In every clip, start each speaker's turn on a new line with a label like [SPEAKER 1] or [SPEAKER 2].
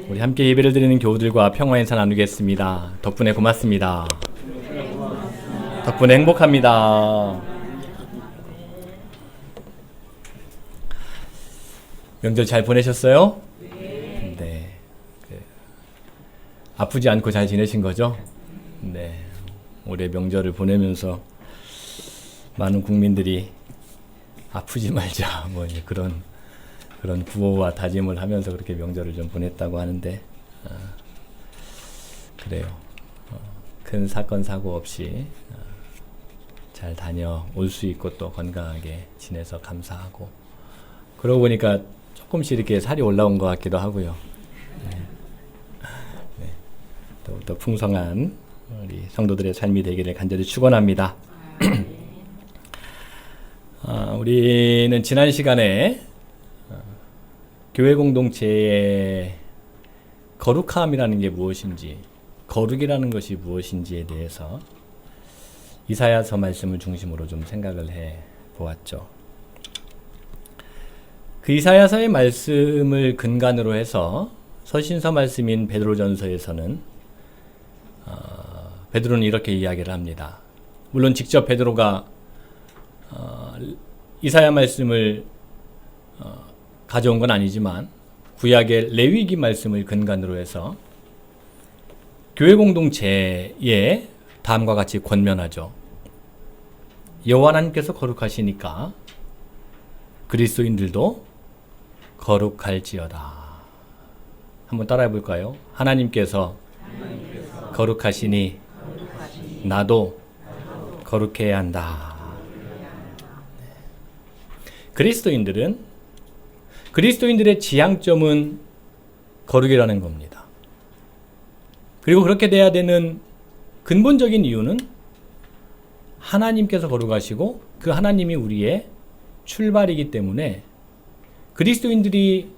[SPEAKER 1] 우리 함께 예배를 드리는 교우들과 평화의 인사 나누겠습니다. 덕분에 고맙습니다. 덕분에 행복합니다. 명절 잘 보내셨어요? 네. 아프지 않고 잘 지내신 거죠? 네. 올해 명절을 보내면서 많은 국민들이 아프지 말자 뭐 이제 그런 구호와 다짐을 하면서 그렇게 명절을 좀 보냈다고 하는데 그래요. 큰 사건 사고 없이 잘 다녀올 수 있고 또 건강하게 지내서 감사하고 그러고 보니까 조금씩 이렇게 살이 올라온 것 같기도 하고요. 네. 더욱더 풍성한 우리 성도들의 삶이 되기를 간절히 축원합니다. 우리는 지난 시간에 교회 공동체의 거룩함이라는 게 무엇인지, 거룩이라는 것이 무엇인지에 대해서 이사야서 말씀을 중심으로 좀 생각을 해 보았죠. 그 이사야서의 말씀을 근간으로 해서 서신서 말씀인 베드로전서에서는 베드로는 이렇게 이야기를 합니다. 물론 직접 베드로가 이사야 말씀을 가져온 건 아니지만 구약의 레위기 말씀을 근간으로 해서 교회 공동체에 다음과 같이 권면하죠. 여호와 하나님께서 거룩하시니까 그리스도인들도 거룩할지어다. 한번 따라해 볼까요? 하나님께서 거룩하시니 나도 거룩해야 한다. 그리스도인들의 지향점은 거룩이라는 겁니다. 그리고 그렇게 돼야 되는 근본적인 이유는 하나님께서 거룩하시고 그 하나님이 우리의 출발이기 때문에 그리스도인들이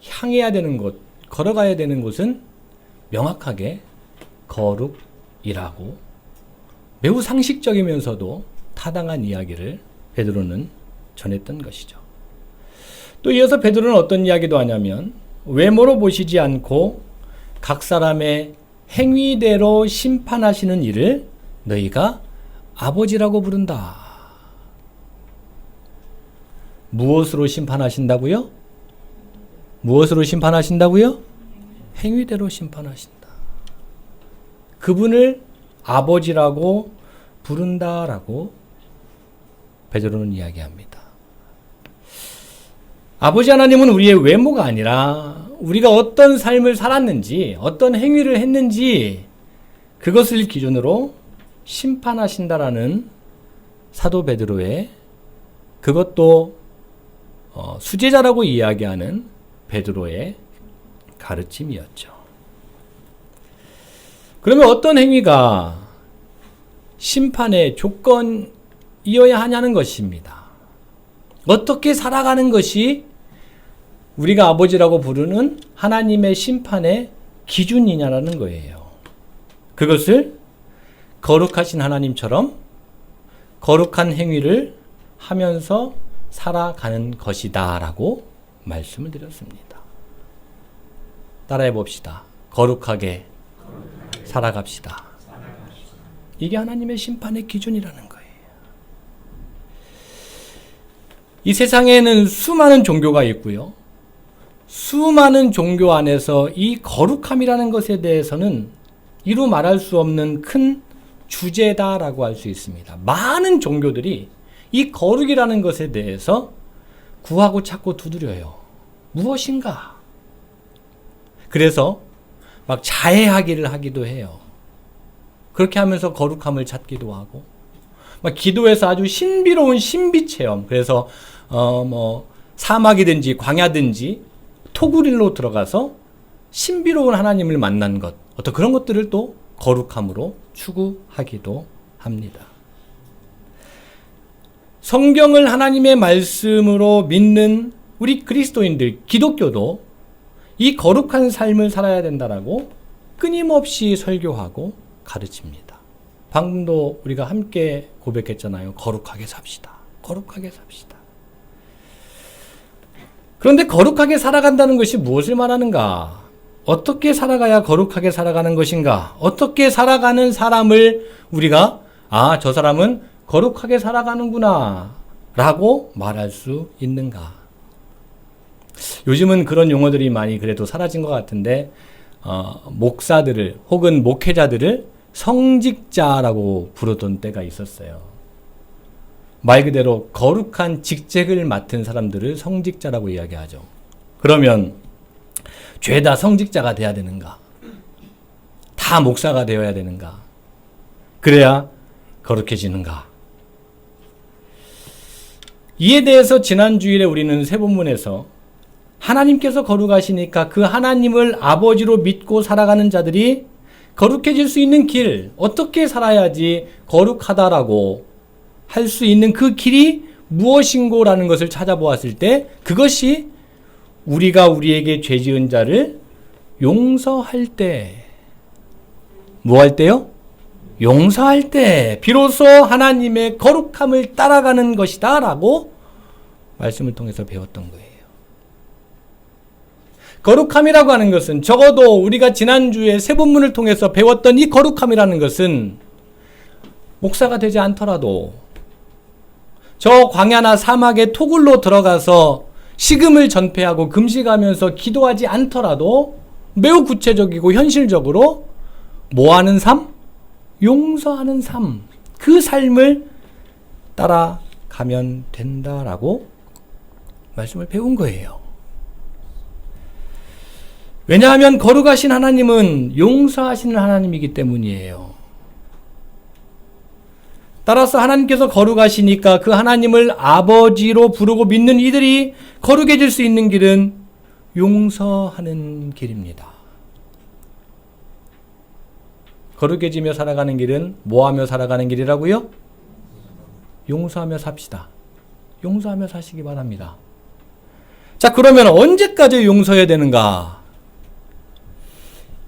[SPEAKER 1] 향해야 되는 곳, 걸어가야 되는 곳은 명확하게 거룩이라고 매우 상식적이면서도 타당한 이야기를 베드로는 전했던 것이죠. 또 이어서 베드로는 어떤 이야기도 하냐면 외모로 보시지 않고 각 사람의 행위대로 심판하시는 이를 너희가 아버지라고 부른다. 무엇으로 심판하신다고요? 무엇으로 심판하신다고요? 행위대로 심판하신다. 그분을 아버지라고 부른다라고 베드로는 이야기합니다. 아버지 하나님은 우리의 외모가 아니라 우리가 어떤 삶을 살았는지, 어떤 행위를 했는지 그것을 기준으로 심판하신다라는 사도 베드로의 그것도 수제자라고 이야기하는 베드로의 가르침이었죠. 그러면 어떤 행위가 심판의 조건이어야 하냐는 것입니다. 어떻게 살아가는 것이 우리가 아버지라고 부르는 하나님의 심판의 기준이냐라는 거예요. 그것을 거룩하신 하나님처럼 거룩한 행위를 하면서 살아가는 것이다 라고 말씀을 드렸습니다. 따라해 봅시다. 거룩하게 살아갑시다. 이게 하나님의 심판의 기준이라는 거예요. 이 세상에는 수많은 종교가 있고요. 수많은 종교 안에서 이 거룩함이라는 것에 대해서는 이루 말할 수 없는 큰 주제다라고 할 수 있습니다. 많은 종교들이 이 거룩이라는 것에 대해서 구하고 찾고 두드려요. 무엇인가? 그래서 막 자해하기를 하기도 해요. 그렇게 하면서 거룩함을 찾기도 하고 막 기도해서 아주 신비로운 신비 체험, 그래서 사막이든지 광야든지 토굴일로 들어가서 신비로운 하나님을 만난 것, 어떤 그런 것들을 또 거룩함으로 추구하기도 합니다. 성경을 하나님의 말씀으로 믿는 우리 그리스도인들, 기독교도 이 거룩한 삶을 살아야 된다라고 끊임없이 설교하고 가르칩니다. 방금도 우리가 함께 고백했잖아요. 거룩하게 삽시다. 거룩하게 삽시다. 그런데 거룩하게 살아간다는 것이 무엇을 말하는가? 어떻게 살아가야 거룩하게 살아가는 것인가? 어떻게 살아가는 사람을 우리가 저 사람은 거룩하게 살아가는구나 라고 말할 수 있는가? 요즘은 그런 용어들이 많이 그래도 사라진 것 같은데 목사들을 혹은 목회자들을 성직자라고 부르던 때가 있었어요. 말 그대로 거룩한 직책을 맡은 사람들을 성직자라고 이야기하죠. 그러면 죄다 성직자가 돼야 되는가? 다 목사가 되어야 되는가? 그래야 거룩해지는가? 이에 대해서 지난 주일에 우리는 세 본문에서 하나님께서 거룩하시니까 그 하나님을 아버지로 믿고 살아가는 자들이 거룩해질 수 있는 길, 어떻게 살아야지 거룩하다라고 할 수 있는 그 길이 무엇인고라는 것을 찾아보았을 때 그것이 우리가 우리에게 죄 지은 자를 용서할 때, 뭐 할 때요? 용서할 때 비로소 하나님의 거룩함을 따라가는 것이다 라고 말씀을 통해서 배웠던 거예요. 거룩함이라고 하는 것은 적어도 우리가 지난주에 세 본문을 통해서 배웠던 이 거룩함이라는 것은 목사가 되지 않더라도 저 광야나 사막에 토굴로 들어가서 식음을 전폐하고 금식하면서 기도하지 않더라도 매우 구체적이고 현실적으로 뭐 하는 삶? 용서하는 삶. 그 삶을 따라가면 된다라고 말씀을 배운 거예요. 왜냐하면 거룩하신 하나님은 용서하시는 하나님이기 때문이에요. 따라서 하나님께서 거룩하시니까 그 하나님을 아버지로 부르고 믿는 이들이 거룩해질 수 있는 길은 용서하는 길입니다. 거룩해지며 살아가는 길은 뭐하며 살아가는 길이라고요? 용서하며 삽시다. 용서하며 사시기 바랍니다. 자, 그러면 언제까지 용서해야 되는가?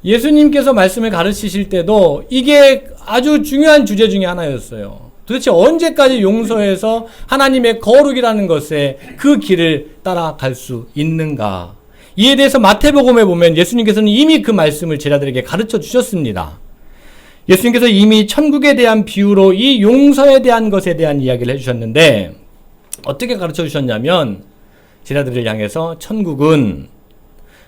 [SPEAKER 1] 예수님께서 말씀을 가르치실 때도 이게 아주 중요한 주제 중에 하나였어요. 도대체 언제까지 용서해서 하나님의 거룩이라는 것에 그 길을 따라갈 수 있는가? 이에 대해서 마태복음에 보면 예수님께서는 이미 그 말씀을 제자들에게 가르쳐 주셨습니다. 예수님께서 이미 천국에 대한 비유로 이 용서에 대한 것에 대한 이야기를 해주셨는데 어떻게 가르쳐 주셨냐면 제자들을 향해서 천국은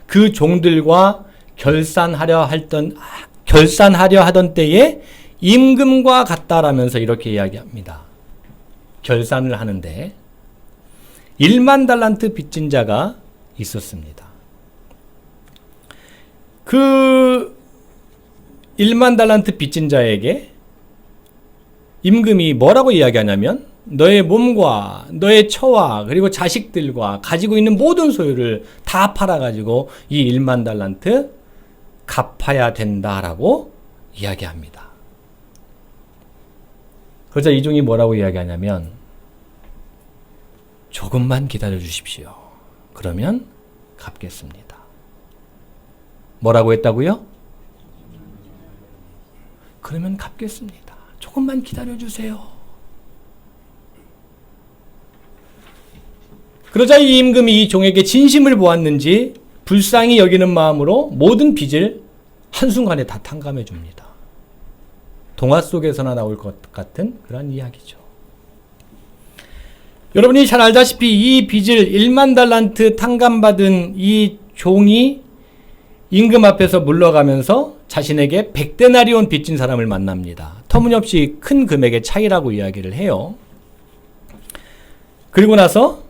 [SPEAKER 1] 그 종들과 결산하려 하던 때에 임금과 같다라면서 이렇게 이야기합니다. 결산을 하는데 1만 달란트 빚진 자가 있었습니다. 그 1만 달란트 빚진 자에게 임금이 뭐라고 이야기하냐면 너의 몸과 너의 처와 그리고 자식들과 가지고 있는 모든 소유를 다 팔아가지고 이 1만 달란트 갚아야 된다라고 이야기합니다. 그러자 이 종이 뭐라고 이야기하냐면 조금만 기다려 주십시오. 그러면 갚겠습니다. 뭐라고 했다고요? 그러면 갚겠습니다. 조금만 기다려 주세요. 그러자 이 임금이 이 종에게 진심을 보았는지 불쌍히 여기는 마음으로 모든 빚을 한순간에 다 탕감해 줍니다. 동화 속에서나 나올 것 같은 그런 이야기죠. 여러분이 잘 알다시피 이 빚을 1만 달란트 탕감받은 이 종이 임금 앞에서 물러가면서 자신에게 100데나리온 빚진 사람을 만납니다. 터무니없이 큰 금액의 차이라고 이야기를 해요. 그리고 나서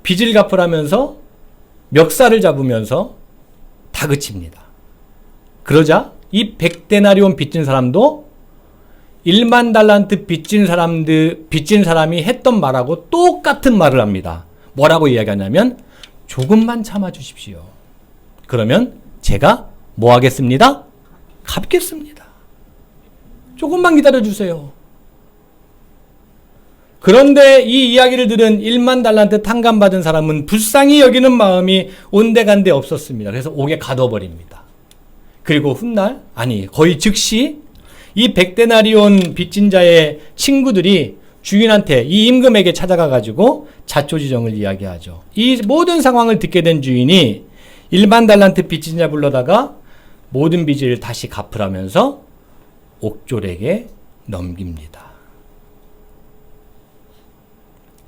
[SPEAKER 1] 빚을 갚으라면서 멱살을 잡으면서 다그칩니다. 그러자 이 100데나리온 빚진 사람도 1만 달란트 빚진 사람이 했던 말하고 똑같은 말을 합니다. 뭐라고 이야기하냐면 조금만 참아 주십시오. 그러면 제가 뭐 하겠습니다? 갚겠습니다. 조금만 기다려 주세요. 그런데 이 이야기를 들은 1만 달란트 탕감받은 사람은 불쌍히 여기는 마음이 온데간데 없었습니다. 그래서 옥에 가둬버립니다. 그리고 훗날, 거의 즉시 이 100데나리온 빚진 자의 친구들이 주인한테 이 임금에게 찾아가 가지고 자초지정을 이야기하죠. 이 모든 상황을 듣게 된 주인이 1만 달란트 빚진 자 불러다가 모든 빚을 다시 갚으라면서 옥졸에게 넘깁니다.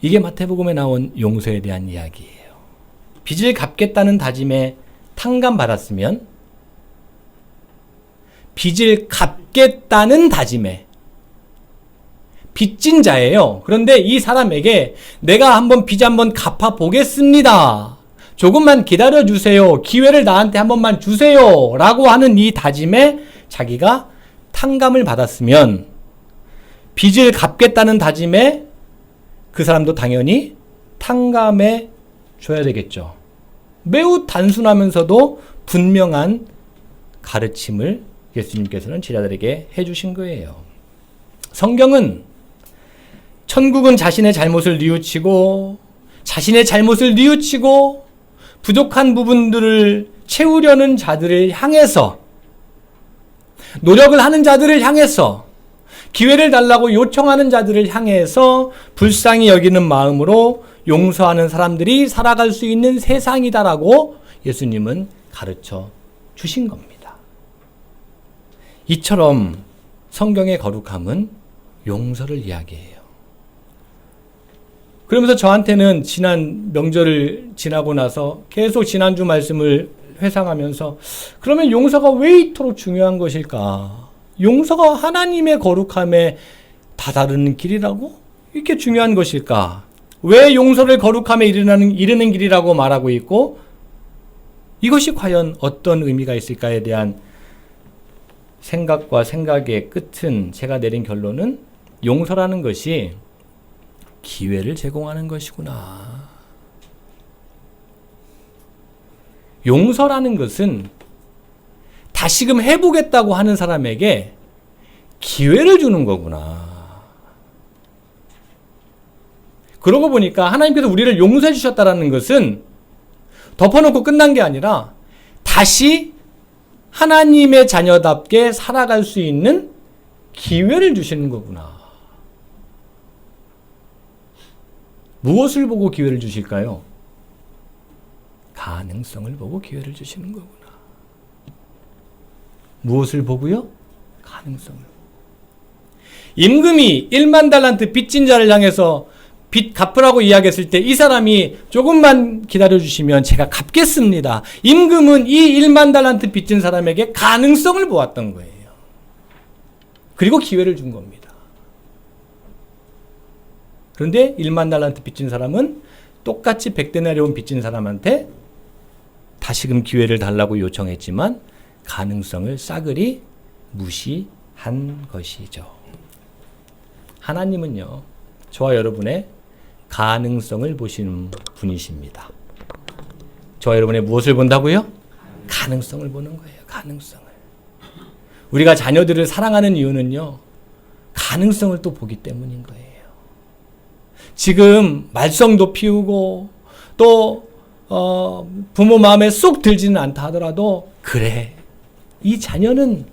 [SPEAKER 1] 이게 마태복음에 나온 용서에 대한 이야기예요. 빚을 갚겠다는 다짐에 탕감받았으면 빚을 갚겠다는 다짐에 빚진 자예요. 그런데 이 사람에게 내가 빚 한번 갚아보겠습니다. 조금만 기다려주세요. 기회를 나한테 한 번만 주세요. 라고 하는 이 다짐에 자기가 탕감을 받았으면 빚을 갚겠다는 다짐에 그 사람도 당연히 탕감해 줘야 되겠죠. 매우 단순하면서도 분명한 가르침을 예수님께서는 제자들에게 해주신 거예요. 성경은 천국은 자신의 잘못을 뉘우치고 부족한 부분들을 채우려는 자들을 향해서 노력을 하는 자들을 향해서 기회를 달라고 요청하는 자들을 향해서 불쌍히 여기는 마음으로 용서하는 사람들이 살아갈 수 있는 세상이다라고 예수님은 가르쳐 주신 겁니다. 이처럼 성경의 거룩함은 용서를 이야기해요. 그러면서 저한테는 지난 명절을 지나고 나서 계속 지난주 말씀을 회상하면서 그러면 용서가 왜 이토록 중요한 것일까? 용서가 하나님의 거룩함에 다다르는 길이라고? 이렇게 중요한 것일까? 왜 용서를 거룩함에 이르는 길이라고 말하고 있고 이것이 과연 어떤 의미가 있을까에 대한 생각과 생각의 끝은 제가 내린 결론은 용서라는 것이 기회를 제공하는 것이구나. 용서라는 것은 다시금 해보겠다고 하는 사람에게 기회를 주는 거구나. 그러고 보니까 하나님께서 우리를 용서해 주셨다는 것은 덮어놓고 끝난 게 아니라 다시 하나님의 자녀답게 살아갈 수 있는 기회를 주시는 거구나. 무엇을 보고 기회를 주실까요? 가능성을 보고 기회를 주시는 거구나. 무엇을 보고요? 가능성을. 임금이 1만 달란트 빚진 자를 향해서 빚 갚으라고 이야기했을 때 이 사람이 조금만 기다려주시면 제가 갚겠습니다. 임금은 이 1만 달란트 빚진 사람에게 가능성을 보았던 거예요. 그리고 기회를 준 겁니다. 그런데 1만 달란트 빚진 사람은 똑같이 100데나리온 빚진 사람한테 다시금 기회를 달라고 요청했지만 가능성을 싸그리 무시한 것이죠. 하나님은요, 저와 여러분의 가능성을 보시는 분이십니다. 저와 여러분의 무엇을 본다고요? 가능성을 보는 거예요. 가능성을. 우리가 자녀들을 사랑하는 이유는요, 가능성을 또 보기 때문인 거예요. 지금 말썽도 피우고 또 부모 마음에 쏙 들지는 않다 하더라도 그래, 이 자녀는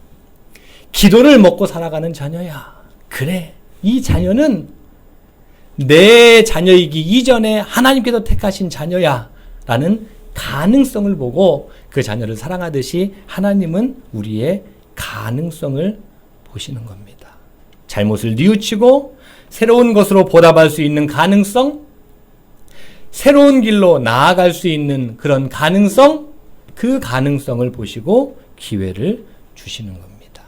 [SPEAKER 1] 기도를 먹고 살아가는 자녀야. 그래, 이 자녀는 내 자녀이기 이전에 하나님께서 택하신 자녀야 라는 가능성을 보고 그 자녀를 사랑하듯이 하나님은 우리의 가능성을 보시는 겁니다. 잘못을 뉘우치고 새로운 것으로 보답할 수 있는 가능성, 새로운 길로 나아갈 수 있는 그런 가능성, 그 가능성을 보시고 기회를 주시는 겁니다.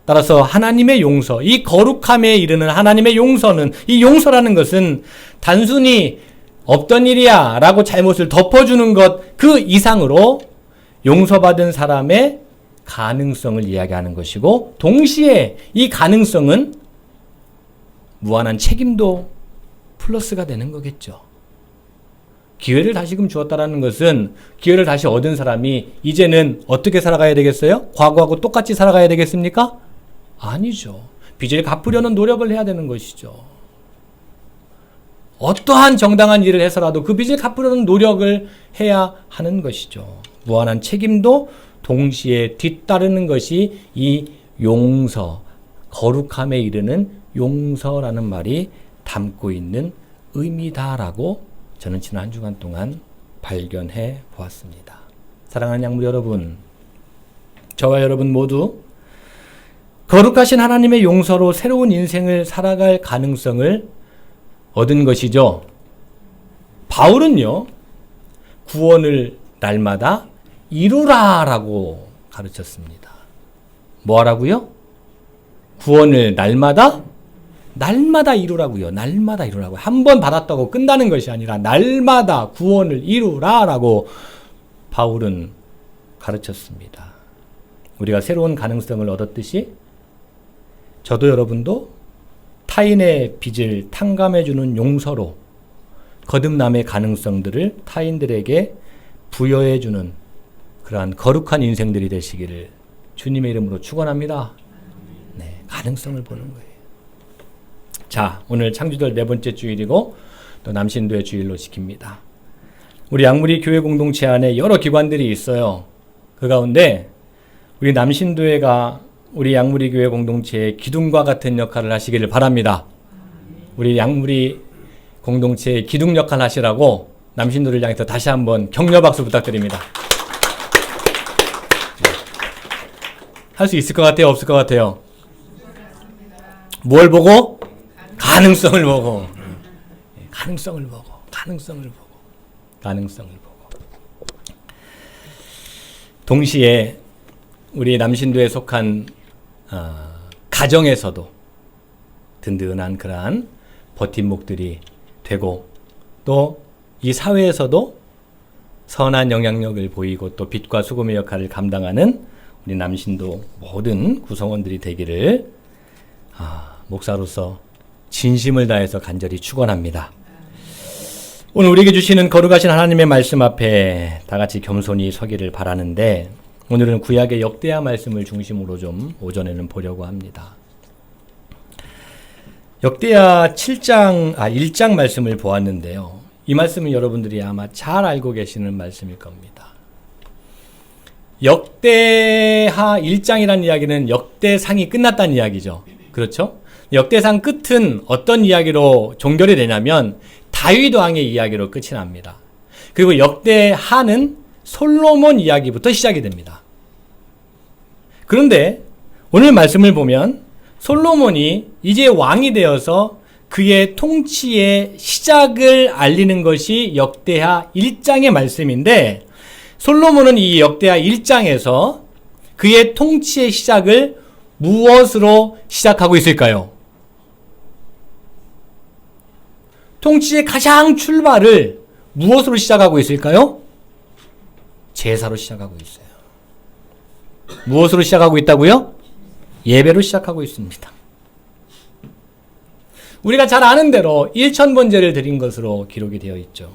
[SPEAKER 1] 따라서 하나님의 용서, 이 거룩함에 이르는 하나님의 용서는, 이 용서라는 것은 단순히 없던 일이야 라고 잘못을 덮어주는 것 그 이상으로 용서받은 사람의 가능성을 이야기하는 것이고, 동시에 이 가능성은 무한한 책임도 플러스가 되는 거겠죠. 기회를 다시금 주었다라는 것은 기회를 다시 얻은 사람이 이제는 어떻게 살아가야 되겠어요? 과거하고 똑같이 살아가야 되겠습니까? 아니죠. 빚을 갚으려는 노력을 해야 되는 것이죠. 어떠한 정당한 일을 해서라도 그 빚을 갚으려는 노력을 해야 하는 것이죠. 무한한 책임도 동시에 뒤따르는 것이 이 용서, 거룩함에 이르는 용서라는 말이 담고 있는 의미다라고 저는 지난 한 주간 동안 발견해 보았습니다. 사랑하는 양물 여러분, 저와 여러분 모두 거룩하신 하나님의 용서로 새로운 인생을 살아갈 가능성을 얻은 것이죠. 바울은요, 구원을 날마다 이루라라고 가르쳤습니다. 뭐 하라고요? 구원을 날마다 이루라고요. 날마다 이루라고요. 한 번 받았다고 끝나는 것이 아니라 날마다 구원을 이루라라고 바울은 가르쳤습니다. 우리가 새로운 가능성을 얻었듯이 저도 여러분도 타인의 빚을 탕감해주는 용서로 거듭남의 가능성들을 타인들에게 부여해주는 그러한 거룩한 인생들이 되시기를 주님의 이름으로 축원합니다. 네, 가능성을 보는 거예요. 자, 오늘 창조절 네 번째 주일이고 또 남신도의 주일로 지킵니다. 우리 양무리 교회 공동체 안에 여러 기관들이 있어요. 그 가운데 우리 남신도회가 우리 양무리 교회 공동체의 기둥과 같은 역할을 하시기를 바랍니다. 우리 양무리 공동체의 기둥 역할 하시라고 남신도를 향해서 다시 한번 격려 박수 부탁드립니다. 할 수 있을 것 같아요? 없을 것 같아요? 뭘 보고? 가능성을 보고. 가능성을 보고. 동시에 우리 남신도에 속한 가정에서도 든든한 그러한 버팀목들이 되고 또 이 사회에서도 선한 영향력을 보이고 또 빛과 수금의 역할을 감당하는 우리 남신도 모든 구성원들이 되기를 목사로서 진심을 다해서 간절히 축원합니다. 오늘 우리에게 주시는 거룩하신 하나님의 말씀 앞에 다 같이 겸손히 서기를 바라는데 오늘은 구약의 역대하 말씀을 중심으로 좀 오전에는 보려고 합니다. 역대하 1장 말씀을 보았는데요. 이 말씀은 여러분들이 아마 잘 알고 계시는 말씀일 겁니다. 역대하 1장이라는 이야기는 역대상이 끝났다는 이야기죠. 그렇죠? 역대상 끝은 어떤 이야기로 종결이 되냐면 다윗 왕의 이야기로 끝이 납니다. 그리고 역대하는 솔로몬 이야기부터 시작이 됩니다. 그런데 오늘 말씀을 보면 솔로몬이 이제 왕이 되어서 그의 통치의 시작을 알리는 것이 역대하 1장의 말씀인데 솔로몬은 이 역대하 1장에서 그의 통치의 시작을 무엇으로 시작하고 있을까요? 통치의 가장 출발을 무엇으로 시작하고 있을까요? 제사로 시작하고 있어요. 무엇으로 시작하고 있다고요? 예배로 시작하고 있습니다. 우리가 잘 아는 대로 1000번제를 드린 것으로 기록이 되어 있죠.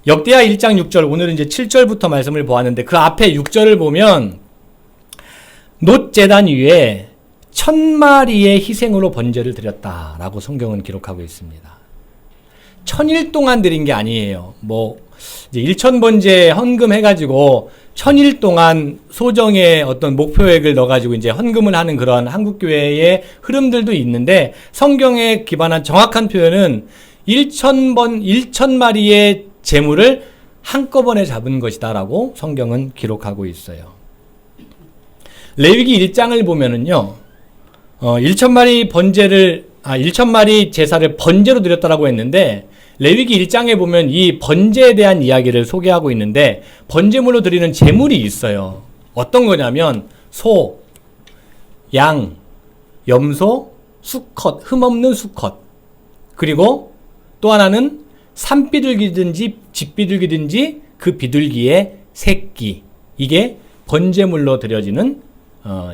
[SPEAKER 1] 역대하 1장 6절, 오늘은 이제 7절부터 말씀을 보았는데 그 앞에 6절을 보면 놋 제단 위에 1000마리의 희생으로 번제를 드렸다라고 성경은 기록하고 있습니다. 1000일 동안 드린 게 아니에요. 이제 1000번제 헌금해가지고 1000일 동안 소정의 어떤 목표액을 넣어가지고 이제 헌금을 하는 그런 한국교회의 흐름들도 있는데 성경에 기반한 정확한 표현은 1000마리의 재물을 한꺼번에 잡은 것이다라고 성경은 기록하고 있어요. 레위기 1장을 보면은요, 1000마리 제사를 번제로 드렸다라고 했는데, 레위기 1장에 보면 이 번제에 대한 이야기를 소개하고 있는데, 번제물로 드리는 제물이 있어요. 어떤 거냐면, 소, 양, 염소, 수컷, 흠없는 수컷. 그리고 또 하나는 산비둘기든지 집비둘기든지 그 비둘기의 새끼. 이게 번제물로 드려지는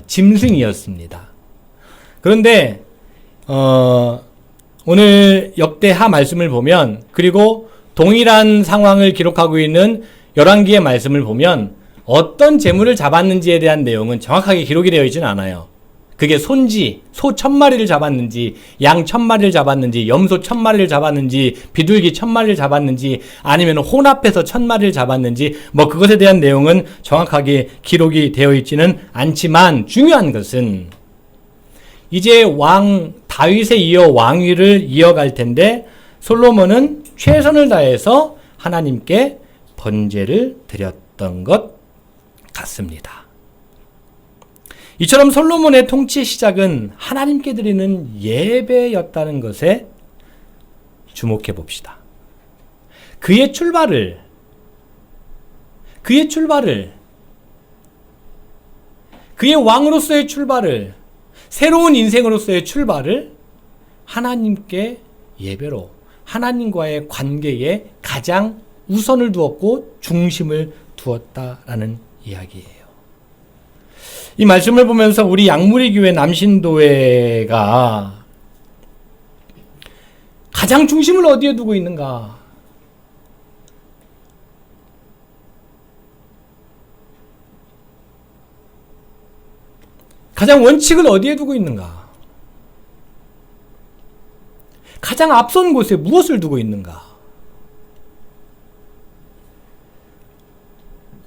[SPEAKER 1] 짐승이었습니다. 그런데 오늘 역대하 말씀을 보면 그리고 동일한 상황을 기록하고 있는 열왕기의 말씀을 보면 어떤 제물을 잡았는지에 대한 내용은 정확하게 기록이 되어 있지는 않아요. 그게 손지, 소 1000마리를 잡았는지, 양 1000마리를 잡았는지, 염소 1000마리를 잡았는지, 비둘기 1000마리를 잡았는지, 아니면 혼합해서 1000마리를 잡았는지, 그것에 대한 내용은 정확하게 기록이 되어 있지는 않지만 중요한 것은 이제 다윗에 이어 왕위를 이어갈 텐데 솔로몬은 최선을 다해서 하나님께 번제를 드렸다. 있었던 것 같습니다. 이처럼 솔로몬의 통치의 시작은 하나님께 드리는 예배였다는 것에 주목해 봅시다. 그의 출발을 그의 왕으로서의 출발을, 새로운 인생으로서의 출발을 하나님께 예배로, 하나님과의 관계에 가장 우선을 두었고 중심을 두었다라는 이야기예요. 이 말씀을 보면서 우리 양무리 교회 남신도회가 가장 중심을 어디에 두고 있는가? 가장 원칙을 어디에 두고 있는가? 가장 앞선 곳에 무엇을 두고 있는가?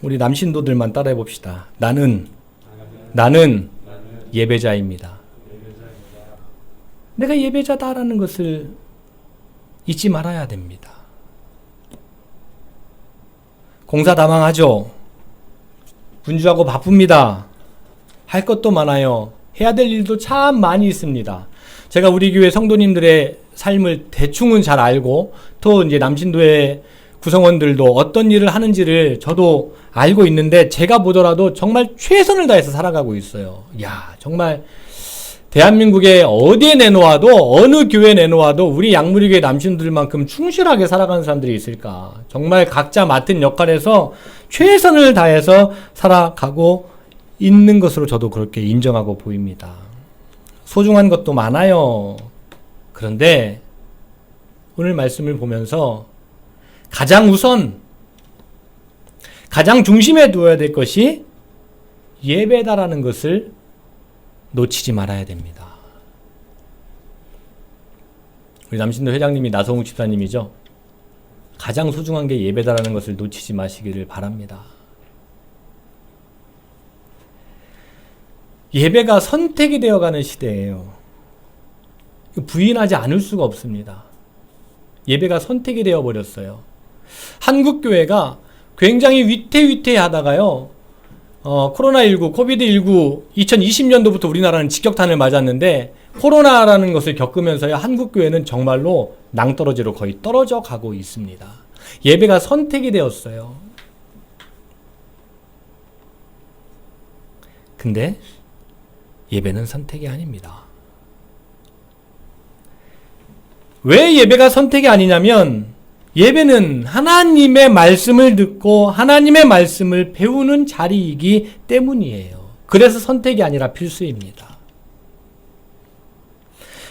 [SPEAKER 1] 우리 남신도들만 따라해 봅시다. 나는 예배자입니다. 내가 예배자다라는 것을 잊지 말아야 됩니다. 공사다망하죠. 분주하고 바쁩니다. 할 것도 많아요. 해야 될 일도 참 많이 있습니다. 제가 우리 교회 성도님들의 삶을 대충은 잘 알고, 또 이제 남신도의 구성원들도 어떤 일을 하는지를 저도 알고 있는데, 제가 보더라도 정말 최선을 다해서 살아가고 있어요. 야, 정말 대한민국에 어디에 내놓아도, 어느 교회에 내놓아도 우리 양무리교회 남신들만큼 충실하게 살아가는 사람들이 있을까? 정말 각자 맡은 역할에서 최선을 다해서 살아가고 있는 것으로 저도 그렇게 인정하고 보입니다. 소중한 것도 많아요. 그런데 오늘 말씀을 보면서 가장 우선, 가장 중심에 두어야 될 것이 예배다라는 것을 놓치지 말아야 됩니다. 우리 남신도 회장님이 나성욱 집사님이죠. 가장 소중한 게 예배다라는 것을 놓치지 마시기를 바랍니다. 예배가 선택이 되어가는 시대예요. 부인하지 않을 수가 없습니다. 예배가 선택이 되어버렸어요. 한국교회가 굉장히 위태위태하다가요, 코로나19, 코비드19 2020년도부터 우리나라는 직격탄을 맞았는데, 코로나라는 것을 겪으면서요, 한국교회는 정말로 낭떠러지로 거의 떨어져 가고 있습니다. 예배가 선택이 되었어요. 근데 예배는 선택이 아닙니다. 왜 예배가 선택이 아니냐면, 예배는 하나님의 말씀을 듣고 하나님의 말씀을 배우는 자리이기 때문이에요. 그래서 선택이 아니라 필수입니다.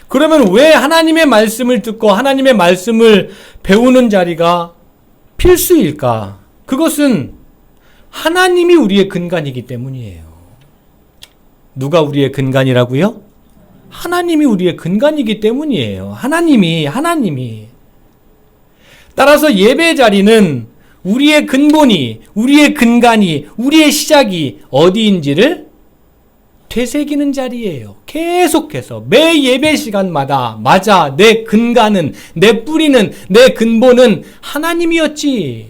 [SPEAKER 1] 그러면 왜 하나님의 말씀을 듣고 하나님의 말씀을 배우는 자리가 필수일까? 그것은 하나님이 우리의 근간이기 때문이에요. 누가 우리의 근간이라고요? 하나님이 우리의 근간이기 때문이에요. 하나님이. 따라서 예배 자리는 우리의 근본이, 우리의 근간이, 우리의 시작이 어디인지를 되새기는 자리예요. 계속해서 매 예배 시간마다, 맞아, 내 근간은, 내 뿌리는, 내 근본은 하나님이었지.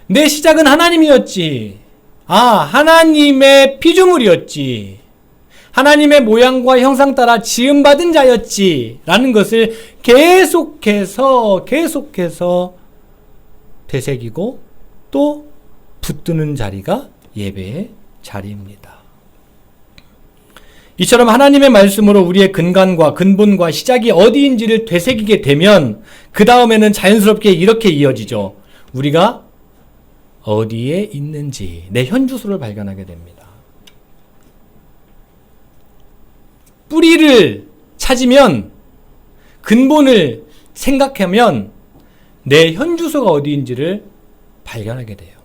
[SPEAKER 1] 내 시작은 하나님이었지. 하나님의 피조물이었지. 하나님의 모양과 형상 따라 지음받은 자였지. 라는 것을 계속해서 되새기고 또 붙드는 자리가 예배의 자리입니다. 이처럼 하나님의 말씀으로 우리의 근간과 근본과 시작이 어디인지를 되새기게 되면 그 다음에는 자연스럽게 이렇게 이어지죠. 우리가 어디에 있는지, 내 현주소를 발견하게 됩니다. 뿌리를 찾으면, 근본을 생각하면 내 현주소가 어디인지를 발견하게 돼요.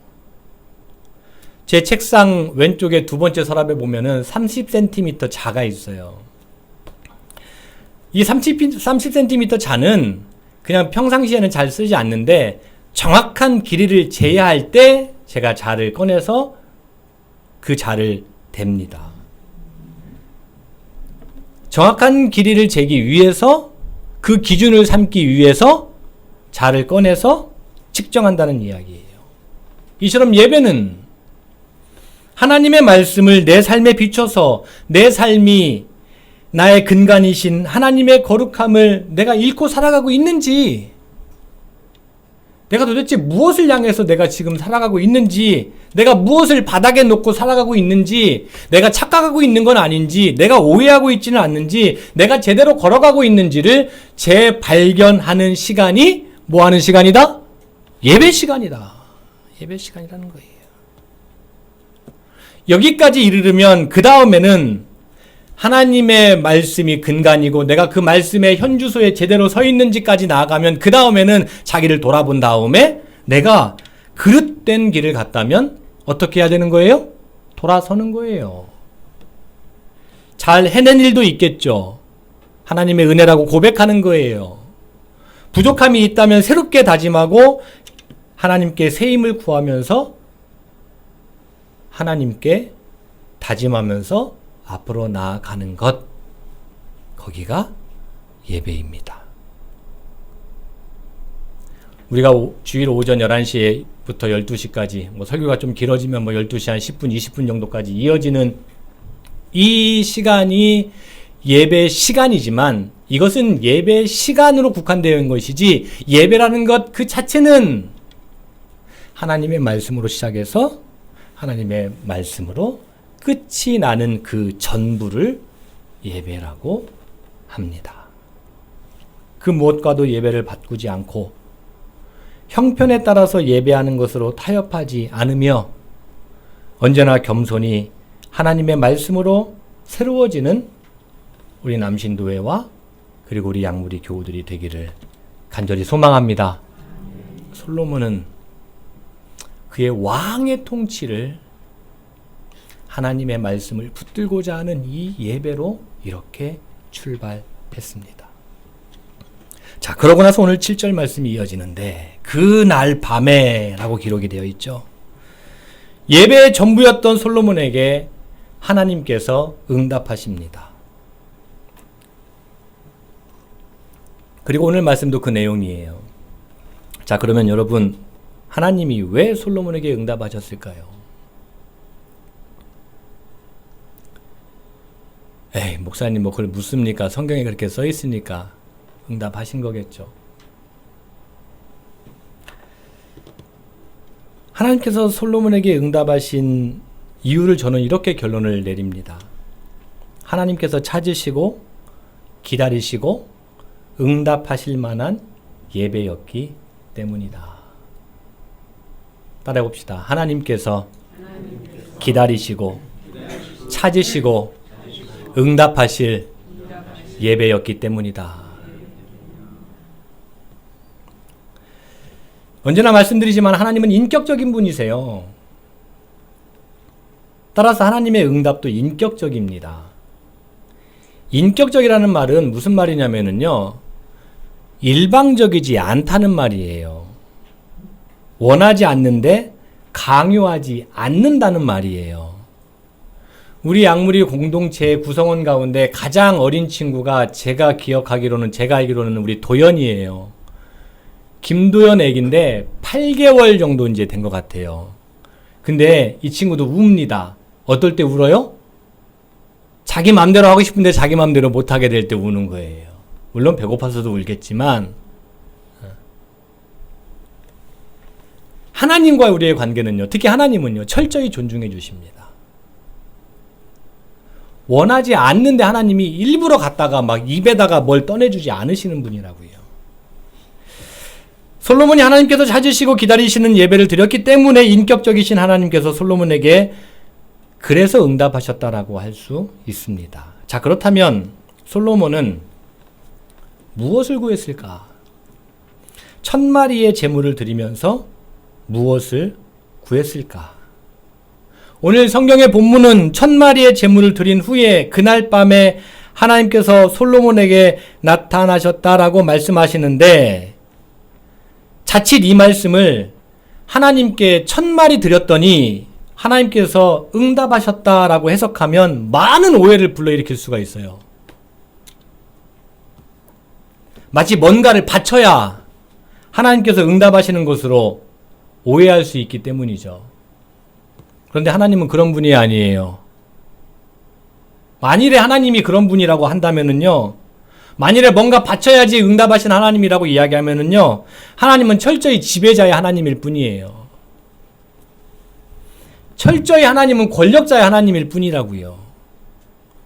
[SPEAKER 1] 제 책상 왼쪽에 두 번째 서랍에 보면은 30cm 자가 있어요. 이 30cm 자는 그냥 평상시에는 잘 쓰지 않는데, 정확한 길이를 재야 할 때 제가 자를 꺼내서 그 자를 댑니다. 정확한 길이를 재기 위해서, 그 기준을 삼기 위해서 자를 꺼내서 측정한다는 이야기예요. 이처럼 예배는 하나님의 말씀을 내 삶에 비춰서 내 삶이 나의 근간이신 하나님의 거룩함을 내가 잃고 살아가고 있는지, 내가 도대체 무엇을 향해서 내가 지금 살아가고 있는지, 내가 무엇을 바닥에 놓고 살아가고 있는지, 내가 착각하고 있는 건 아닌지, 내가 오해하고 있지는 않는지, 내가 제대로 걸어가고 있는지를 재발견하는 시간이 뭐 하는 시간이다? 예배 시간이다. 예배 시간이라는 거예요. 여기까지 이르르면 그 다음에는 하나님의 말씀이 근간이고 내가 그 말씀의 현주소에 제대로 서 있는지까지 나아가면 그 다음에는 자기를 돌아본 다음에 내가 그릇된 길을 갔다면 어떻게 해야 되는 거예요? 돌아서는 거예요. 잘 해낸 일도 있겠죠. 하나님의 은혜라고 고백하는 거예요. 부족함이 있다면 새롭게 다짐하고 하나님께 새 힘을 구하면서 하나님께 다짐하면서 앞으로 나아가는 것, 거기가 예배입니다. 우리가 주일 오전 11시부터 12시까지 설교가 좀 길어지면 12시 한 10분, 20분 정도까지 이어지는 이 시간이 예배 시간이지만 이것은 예배 시간으로 국한되어 있는 것이지 예배라는 것 그 자체는 하나님의 말씀으로 시작해서 하나님의 말씀으로 끝이 나는 그 전부를 예배라고 합니다. 그 무엇과도 예배를 바꾸지 않고 형편에 따라서 예배하는 것으로 타협하지 않으며 언제나 겸손히 하나님의 말씀으로 새로워지는 우리 남신도회와 그리고 우리 양무리 교우들이 되기를 간절히 소망합니다. 솔로몬은 그의 왕의 통치를 하나님의 말씀을 붙들고자 하는 이 예배로 이렇게 출발했습니다. 자, 그러고 나서 오늘 7절 말씀이 이어지는데 그날 밤에 라고 기록이 되어 있죠. 예배의 전부였던 솔로몬에게 하나님께서 응답하십니다. 그리고 오늘 말씀도 그 내용이에요. 자, 그러면 여러분, 하나님이 왜 솔로몬에게 응답하셨을까요? 에이, 목사님 그걸 묻습니까? 성경에 그렇게 써 있으니까 응답하신 거겠죠. 하나님께서 솔로몬에게 응답하신 이유를 저는 이렇게 결론을 내립니다. 하나님께서 찾으시고 기다리시고 응답하실 만한 예배였기 때문이다. 따라해 봅시다. 하나님께서 기다리시고 찾으시고 응답하실 예배였기 때문이다. 언제나 말씀드리지만 하나님은 인격적인 분이세요. 따라서 하나님의 응답도 인격적입니다. 인격적이라는 말은 무슨 말이냐면요, 일방적이지 않다는 말이에요. 원하지 않는데 강요하지 않는다는 말이에요. 우리 양무리 공동체의 구성원 가운데 가장 어린 친구가 제가 알기로는 우리 도연이에요. 김도연 애기인데 8개월 정도 이제 된 것 같아요. 근데 이 친구도 웁니다. 어떨 때 울어요? 자기 마음대로 하고 싶은데 자기 마음대로 못하게 될 때 우는 거예요. 물론 배고파서도 울겠지만 하나님과 우리의 관계는요, 특히 하나님은요, 철저히 존중해 주십니다. 원하지 않는데 하나님이 일부러 갔다가 막 입에다가 뭘 떠내주지 않으시는 분이라고요. 솔로몬이 하나님께서 찾으시고 기다리시는 예배를 드렸기 때문에 인격적이신 하나님께서 솔로몬에게 그래서 응답하셨다라고 할 수 있습니다. 자, 그렇다면 솔로몬은 무엇을 구했을까? 1000마리의 제물을 드리면서 무엇을 구했을까? 오늘 성경의 본문은 1000마리의 제물을 드린 후에 그날 밤에 하나님께서 솔로몬에게 나타나셨다라고 말씀하시는데, 자칫 이 말씀을 하나님께 1000마리 드렸더니 하나님께서 응답하셨다라고 해석하면 많은 오해를 불러일으킬 수가 있어요. 마치 뭔가를 바쳐야 하나님께서 응답하시는 것으로 오해할 수 있기 때문이죠. 그런데 하나님은 그런 분이 아니에요. 만일에 하나님이 그런 분이라고 한다면은요, 만일에 뭔가 바쳐야지 응답하신 하나님이라고 이야기하면은요, 하나님은 철저히 지배자의 하나님일 뿐이에요. 철저히 하나님은 권력자의 하나님일 뿐이라고요.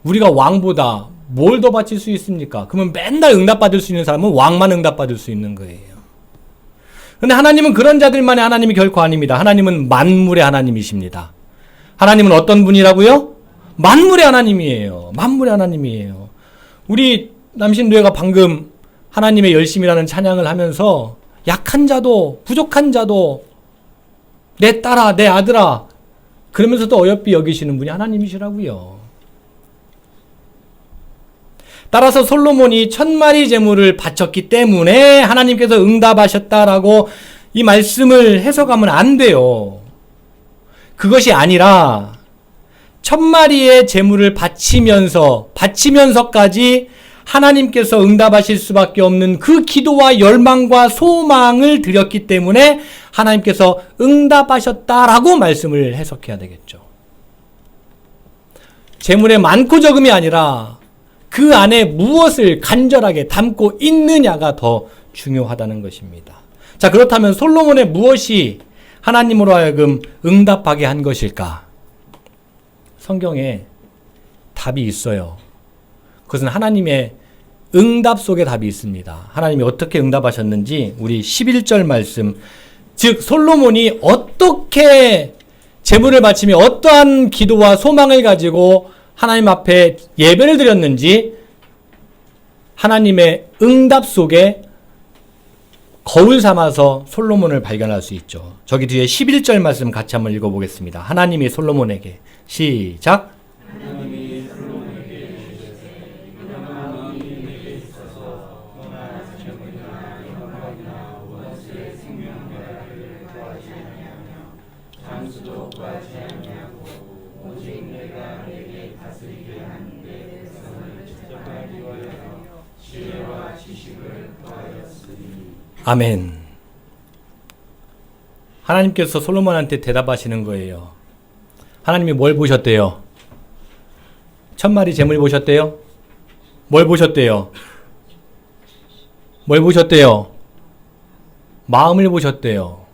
[SPEAKER 1] 우리가 왕보다 뭘 더 바칠 수 있습니까? 그러면 맨날 응답받을 수 있는 사람은 왕만 응답받을 수 있는 거예요. 그런데 하나님은 그런 자들만의 하나님이 결코 아닙니다. 하나님은 만물의 하나님이십니다. 하나님은 어떤 분이라고요? 만물의 하나님이에요. 만물의 하나님이에요. 우리 남신도회가 방금 하나님의 열심이라는 찬양을 하면서 약한 자도 부족한 자도 내 딸아 내 아들아 그러면서도 어여삐 여기시는 분이 하나님이시라고요. 따라서 솔로몬이 1000마리 제물을 바쳤기 때문에 하나님께서 응답하셨다라고 이 말씀을 해석하면 안 돼요. 그것이 아니라 1000마리의 제물을 바치면서까지 하나님께서 응답하실 수밖에 없는 그 기도와 열망과 소망을 드렸기 때문에 하나님께서 응답하셨다라고 말씀을 해석해야 되겠죠. 제물의 많고 적음이 아니라 그 안에 무엇을 간절하게 담고 있느냐가 더 중요하다는 것입니다. 자, 그렇다면 솔로몬의 무엇이 하나님으로 하여금 응답하게 한 것일까? 성경에 답이 있어요. 그것은 하나님의 응답 속에 답이 있습니다. 하나님이 어떻게 응답하셨는지 우리 11절 말씀, 즉 솔로몬이 어떻게 제물을 바치며 어떠한 기도와 소망을 가지고 하나님 앞에 예배를 드렸는지 하나님의 응답 속에 거울 삼아서 솔로몬을 발견할 수 있죠. 저기 뒤에 11절 말씀 같이 한번 읽어보겠습니다. 하나님이 솔로몬에게 시작. 하나님이 솔로몬에게 이르시되 있어서 너나 재물이나 영광이나 원수의 생명나라를 구하지 아니하며 장수도 구하지 아니하고 오직 내가 내게 다스리게 한 내 백성을 지켜하기 위하여 지혜와 지식을 구하였으니. 아멘. 하나님께서 솔로몬한테 대답하시는 거예요. 하나님이 뭘 보셨대요? 1000마리 제물 보셨대요? 뭘 보셨대요? 뭘 보셨대요? 마음을 보셨대요.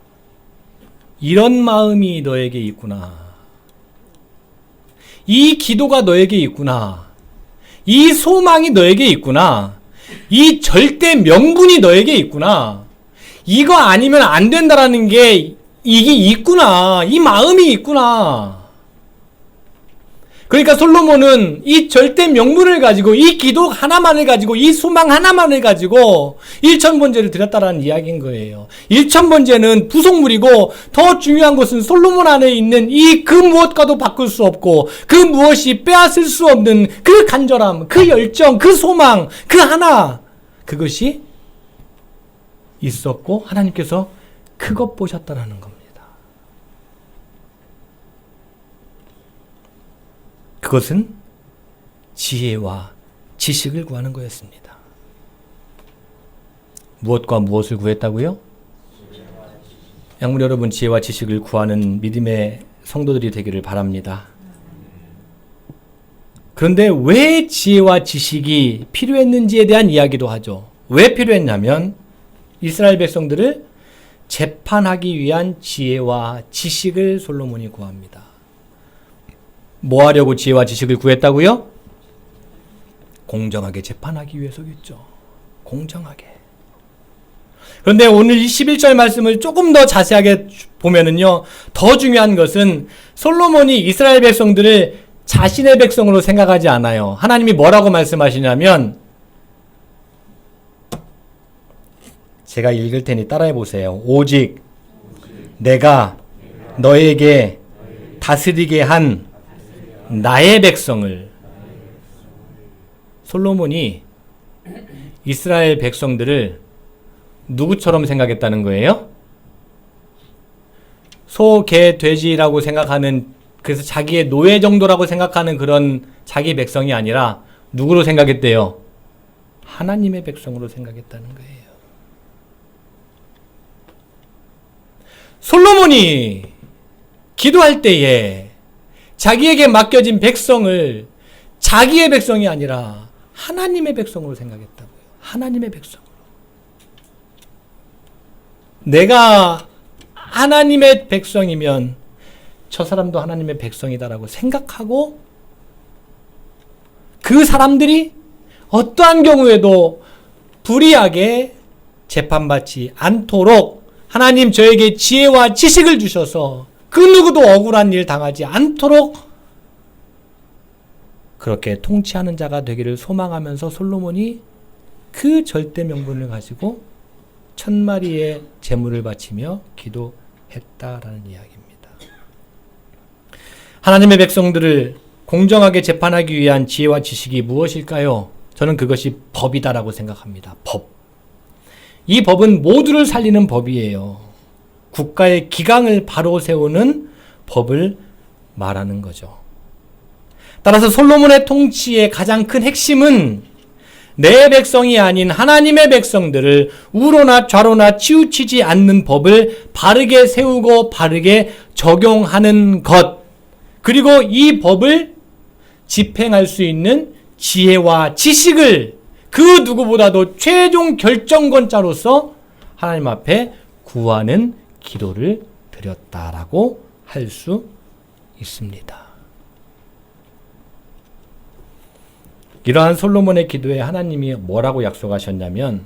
[SPEAKER 1] 이런 마음이 너에게 있구나. 이 기도가 너에게 있구나. 이 소망이 너에게 있구나. 이 절대 명분이 너에게 있구나. 이거 아니면 안 된다라는 게 이게 있구나. 이 마음이 있구나. 그러니까 솔로몬은 이 절대 명분을 가지고 이 기도 하나만을 가지고 이 소망 하나만을 가지고 1000번제를 드렸다라는 이야기인 거예요. 1000번제는 부속물이고 더 중요한 것은 솔로몬 안에 있는 이 그 무엇과도 바꿀 수 없고 그 무엇이 빼앗을 수 없는 그 간절함, 그 열정, 그 소망, 그 하나, 그것이 있었고 하나님께서 그것 보셨다라는 겁니다. 그것은 지혜와 지식을 구하는 거였습니다. 무엇과 무엇을 구했다고요? 양물 여러분, 지혜와 지식을 구하는 믿음의 성도들이 되기를 바랍니다. 그런데 왜 지혜와 지식이 필요했는지에 대한 이야기도 하죠. 왜 필요했냐면 이스라엘 백성들을 재판하기 위한 지혜와 지식을 솔로몬이 구합니다. 뭐 하려고 지혜와 지식을 구했다고요? 공정하게 재판하기 위해서겠죠. 공정하게. 그런데 오늘 이 11절 말씀을 조금 더 자세하게 보면은요, 더 중요한 것은 솔로몬이 이스라엘 백성들을 자신의 백성으로 생각하지 않아요. 하나님이 뭐라고 말씀하시냐면, 제가 읽을 테니 따라해 보세요. 오직 내가 너에게 다스리게 한 나의 백성을. 솔로몬이 이스라엘 백성들을 누구처럼 생각했다는 거예요? 소, 개, 돼지라고 생각하는, 그래서 자기의 노예 정도라고 생각하는 그런 자기 백성이 아니라 누구로 생각했대요? 하나님의 백성으로 생각했다는 거예요. 솔로몬이 기도할 때에 자기에게 맡겨진 백성을 자기의 백성이 아니라 하나님의 백성으로 생각했다고요. 하나님의 백성으로. 내가 하나님의 백성이면 저 사람도 하나님의 백성이다라고 생각하고 그 사람들이 어떠한 경우에도 불의하게 재판받지 않도록 하나님 저에게 지혜와 지식을 주셔서 그 누구도 억울한 일 당하지 않도록 그렇게 통치하는 자가 되기를 소망하면서 솔로몬이 그 절대 명분을 가지고 1000마리의 제물을 바치며 기도했다라는 이야기입니다. 하나님의 백성들을 공정하게 재판하기 위한 지혜와 지식이 무엇일까요? 저는 그것이 법이다라고 생각합니다. 법. 이 법은 모두를 살리는 법이에요. 국가의 기강을 바로 세우는 법을 말하는 거죠. 따라서 솔로몬의 통치의 가장 큰 핵심은 내 백성이 아닌 하나님의 백성들을 우로나 좌로나 치우치지 않는 법을 바르게 세우고 바르게 적용하는 것, 그리고 이 법을 집행할 수 있는 지혜와 지식을 그 누구보다도 최종 결정권자로서 하나님 앞에 구하는 기도를 드렸다라고 할 수 있습니다. 이러한 솔로몬의 기도에 하나님이 뭐라고 약속하셨냐면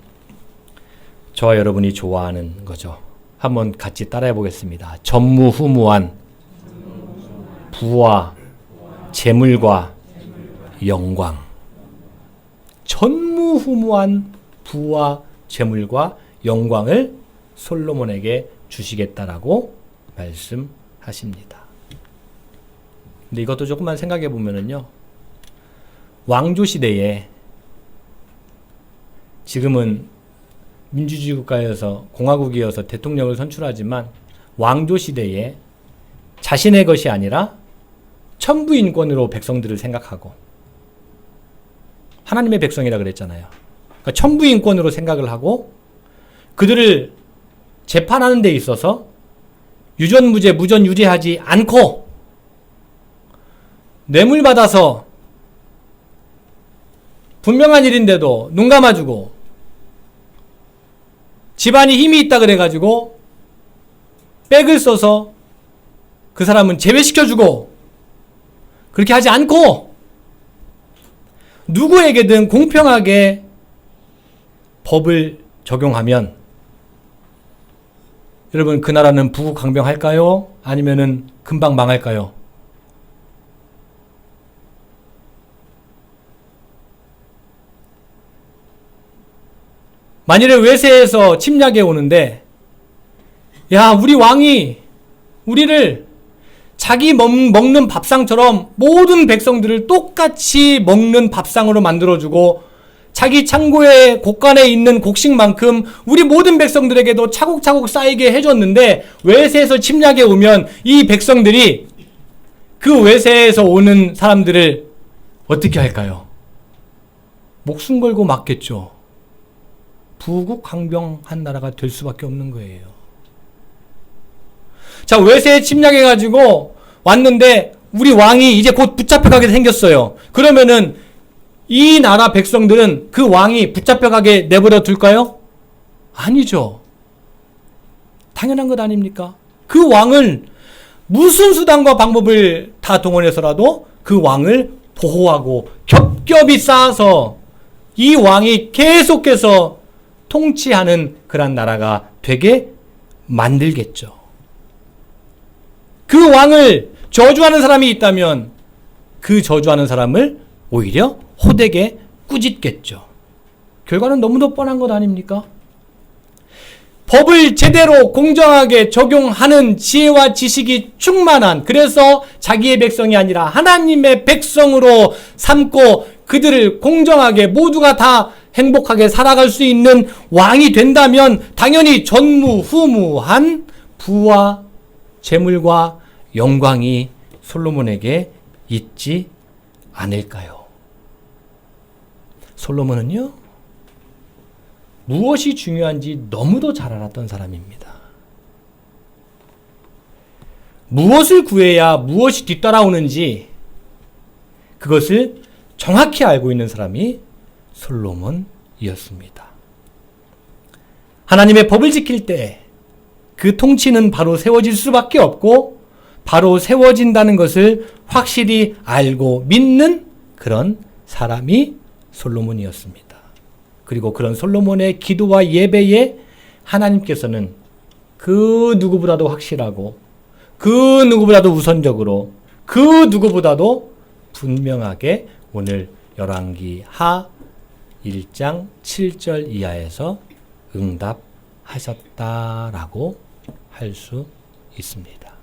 [SPEAKER 1] 저와 여러분이 좋아하는 거죠. 한번 같이 따라해 보겠습니다. 전무후무한 부와 재물과 영광. 전무후무한 부와 재물과 영광을 솔로몬에게 주시겠다라고 말씀하십니다. 근데 이것도 조금만 생각해 보면은요, 왕조 시대에 지금은 민주주의 국가여서 공화국이어서 대통령을 선출하지만 왕조 시대에 자신의 것이 아니라 천부인권으로 백성들을 생각하고 하나님의 백성이라 그랬잖아요. 그러니까 천부인권으로 생각을 하고 그들을 재판하는 데 있어서 유전무죄, 무전유죄하지 않고 뇌물 받아서 분명한 일인데도 눈 감아주고 집안이 힘이 있다 그래가지고 백을 써서 그 사람은 제외시켜주고 그렇게 하지 않고 누구에게든 공평하게 법을 적용하면 여러분 그 나라는 부국강병할까요? 아니면은 금방 망할까요? 만일에 외세에서 침략해 오는데 야 우리 왕이 우리를 자기 먹는 밥상처럼 모든 백성들을 똑같이 먹는 밥상으로 만들어주고 자기 창고에 곳간에 있는 곡식만큼 우리 모든 백성들에게도 차곡차곡 쌓이게 해줬는데 외세에서 침략해 오면 이 백성들이 그 외세에서 오는 사람들을 어떻게 할까요? 목숨 걸고 막겠죠. 부국강병한 나라가 될 수밖에 없는 거예요. 자, 외세에 침략해가지고 왔는데 우리 왕이 이제 곧 붙잡혀가게 생겼어요. 그러면은 이 나라 백성들은 그 왕이 붙잡혀가게 내버려 둘까요? 아니죠. 당연한 것 아닙니까? 그 왕을 무슨 수단과 방법을 다 동원해서라도 그 왕을 보호하고 겹겹이 쌓아서 이 왕이 계속해서 통치하는 그런 나라가 되게 만들겠죠. 그 왕을 저주하는 사람이 있다면 그 저주하는 사람을 오히려 호되게 꾸짖겠죠. 결과는 너무도 뻔한 것 아닙니까? 법을 제대로 공정하게 적용하는 지혜와 지식이 충만한, 그래서 자기의 백성이 아니라 하나님의 백성으로 삼고 그들을 공정하게 모두가 다 행복하게 살아갈 수 있는 왕이 된다면 당연히 전무후무한 부와 재물과 영광이 솔로몬에게 있지 않을까요? 솔로몬은요, 무엇이 중요한지 너무도 잘 알았던 사람입니다. 무엇을 구해야 무엇이 뒤따라오는지 그것을 정확히 알고 있는 사람이 솔로몬이었습니다. 하나님의 법을 지킬 때 그 통치는 바로 세워질 수밖에 없고 바로 세워진다는 것을 확실히 알고 믿는 그런 사람이 솔로몬이었습니다. 그리고 그런 솔로몬의 기도와 예배에 하나님께서는 그 누구보다도 확실하고 그 누구보다도 우선적으로 그 누구보다도 분명하게 오늘 열왕기 하 1장 7절 이하에서 응답하셨다라고 할 수 있습니다.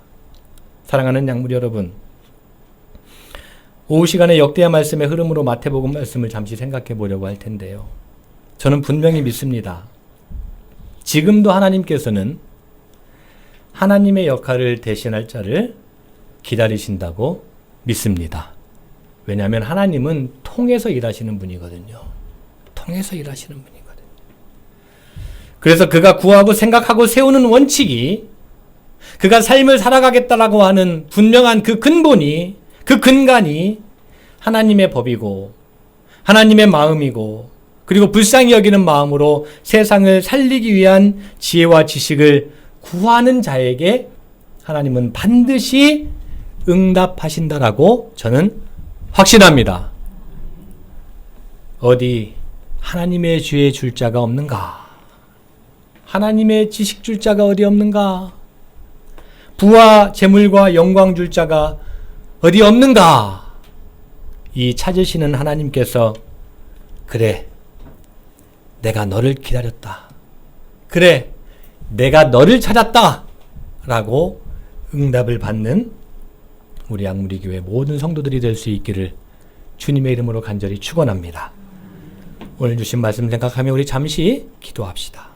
[SPEAKER 1] 사랑하는 양무리 여러분, 오후 시간에 역대하 말씀의 흐름으로 마태복음 말씀을 잠시 생각해 보려고 할 텐데요. 저는 분명히 믿습니다. 지금도 하나님께서는 하나님의 역할을 대신할 자를 기다리신다고 믿습니다. 왜냐하면 하나님은 통해서 일하시는 분이거든요. 통해서 일하시는 분이거든요. 그래서 그가 구하고 생각하고 세우는 원칙이 그가 삶을 살아가겠다라고 하는 분명한 그 근본이 그 근간이 하나님의 법이고 하나님의 마음이고 그리고 불쌍히 여기는 마음으로 세상을 살리기 위한 지혜와 지식을 구하는 자에게 하나님은 반드시 응답하신다라고 저는 확신합니다. 어디 하나님의 지혜 줄 자가 없는가? 하나님의 지식 줄 자가 어디 없는가? 부와 재물과 영광 줄 자가 어디 없는가? 이 찾으시는 하나님께서 그래, 내가 너를 기다렸다. 그래, 내가 너를 찾았다. 라고 응답을 받는 우리 양무리교회 모든 성도들이 될 수 있기를 주님의 이름으로 간절히 축원합니다. 오늘 주신 말씀 생각하며 우리 잠시 기도합시다.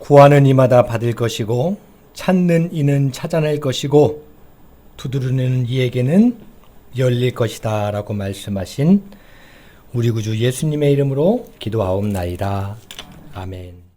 [SPEAKER 1] 구하는 이마다 받을 것이고 찾는 이는 찾아낼 것이고 두드리는 이에게는 열릴 것이다 라고 말씀하신 우리 구주 예수님의 이름으로 기도하옵나이다. 아멘.